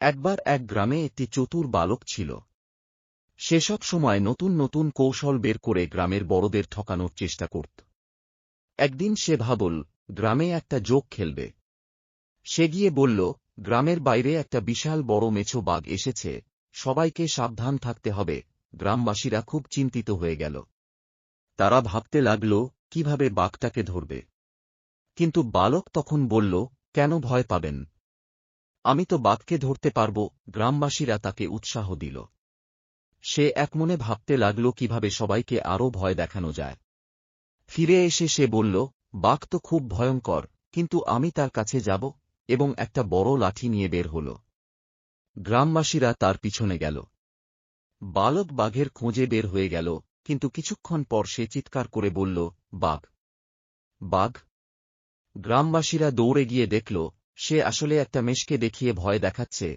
একবার এক গ্রামে একটি চতুর বালক ছিল। সে সব সময় নতুন নতুন কৌশল বের করে গ্রামের বড়দের ঠকানোর চেষ্টা করত। একদিন সে ভাবল, গ্রামে একটা জোক খেলবে। সে গিয়ে বলল, গ্রামের বাইরে একটা বিশাল বড় মেছো বাঘ এসেছে, সবাইকে সাবধান থাকতে হবে। গ্রামবাসীরা খুব চিন্তিত হয়ে গেল। তারা ভাবতে লাগল কিভাবে বাঘটাকে ধরবে। কিন্তু বালক তখন বলল, কেন ভয় পাবেন? আমি তো বাঘকে ধরতে পারব। গ্রামবাসীরা তাকে উৎসাহ দিল। সে একমনে ভাবতে লাগল কিভাবে সবাইকে আরও ভয় দেখানো যায়। ফিরে এসে সে বলল, বাঘ তো খুব ভয়ঙ্কর, কিন্তু আমি তার কাছে যাব। এবং একটা বড় লাঠি নিয়ে বের হল। গ্রামবাসীরা তার পিছনে গেল। বালক বাঘের খোঁজে বের হয়ে গেল, কিন্তু কিছুক্ষণ পর সে চিৎকার করে বলল, বাঘ, বাঘ। গ্রামবাসীরা দৌড়ে গিয়ে দেখল, সে আসলে একটা মেষকে দেখিয়ে ভয় দেখাচ্ছে,